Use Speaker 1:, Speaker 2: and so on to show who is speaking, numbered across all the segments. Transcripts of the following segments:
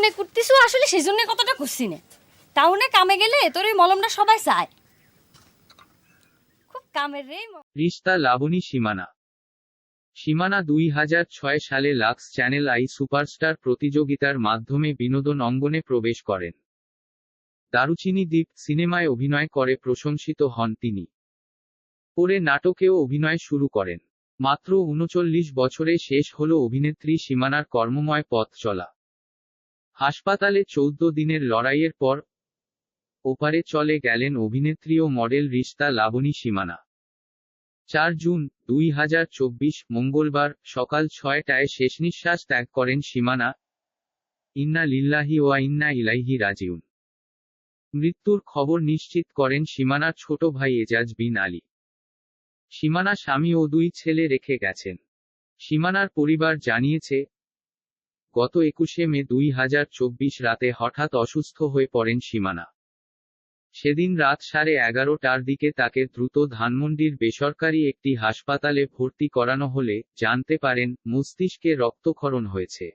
Speaker 1: মনে করতেছো আসলে সেজন্য কতটা করছি না। টাউনে কামে গেলে তোর ওই মলমটা সবাই চায়, খুব কামের রে।
Speaker 2: রিশতা লাবণী সীমানা। সীমানা 2006 সালে লাক্স চ্যানেল আই সুপারস্টার প্রতিযোগিতার মাধ্যমে বিনোদন অঙ্গনে প্রবেশ করেন। দারুচিনি দ্বীপ সিনেমায় অভিনয় করে প্রশংসিত হন তিনি। পরে নাটকেও অভিনয় শুরু করেন। মাত্র ৩৯ বছরে শেষ হল অভিনেত্রী সীমানার কর্মময় পথ চলা। হাসপাতালে 14 দিনের লড়াইয়ের পর ওপারে চলে গেলেন অভিনেত্রী ও মডেল রিশতা লাবণী সীমানা। 4 জুন 2024 মঙ্গলবার সকাল 6টায় শেষনিঃশ্বাস ত্যাগ করেন সীমানা। ইন্না লিল্লাহি ওয়া ইন্না ইলাইহি রাজিউন। মৃত্যুর খবর নিশ্চিত করেন সীমানার ছোট ভাই এজাজ বিন আলী। সীমানা স্বামী ও 2 ছেলে রেখে গেছেন। সীমানার পরিবার জানিয়েছে, গত 21 মে 2024 রাতে হঠাৎ অসুস্থ হয়ে পড়েন সীমানা। সেদিন রাত 11:30টার দিকে তাকে দ্রুত ধানমন্ডির বেসরকারি একটি হাসপাতালে ভর্তি করানো হলে জানতে পারেন মস্তিষ্কে রক্তক্ষরণ হয়েছে।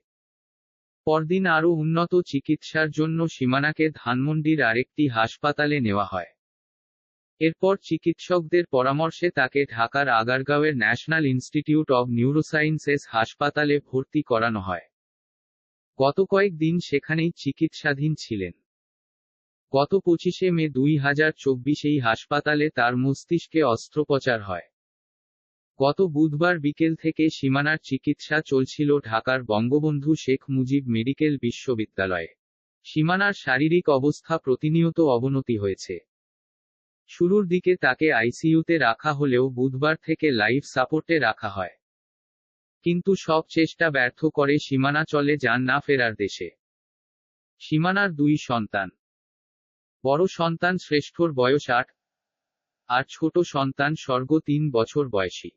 Speaker 2: পরদিন আরও উন্নত চিকিৎসার জন্য সীমানাকে ধানমন্ডির আরেকটি হাসপাতালে নেওয়া হয়। এরপর চিকিৎসকদের পরামর্শে তাকে ঢাকার আগারগাঁওয়ের ন্যাশনাল ইনস্টিটিউট অব নিউরোসায়েন্সেস হাসপাতালে ভর্তি করানো হয়। গত কয়েকদিন সেখানেই চিকিৎসাধীন ছিলেন। গত 25 মে 2024 এই হাসপাতালে তার মস্তিষ্কে অস্ত্রোপচার হয়। গত বুধবার বিকেল থেকে সীমানার চিকিৎসা চলছিল ঢাকার বঙ্গবন্ধু শেখ মুজিব মেডিকেল বিশ্ববিদ্যালয়ে। সীমানার শারীরিক অবস্থা প্রতিনিয়ত অবনতি হয়েছে। শুরুর দিকে তাকে আইসিইউতে রাখা হলেও বুধবার থেকে লাইফ সাপোর্টে রাখা হয়। কিন্তু সব চেষ্টা ব্যর্থ করে সীমানা চলে যান না ফেরার দেশে। সীমানার 2 সন্তান। বড় সন্তান শ্রেষ্ঠর বয়স 8 আর ছোট সন্তান স্বর্গ 3 বছর বয়সী।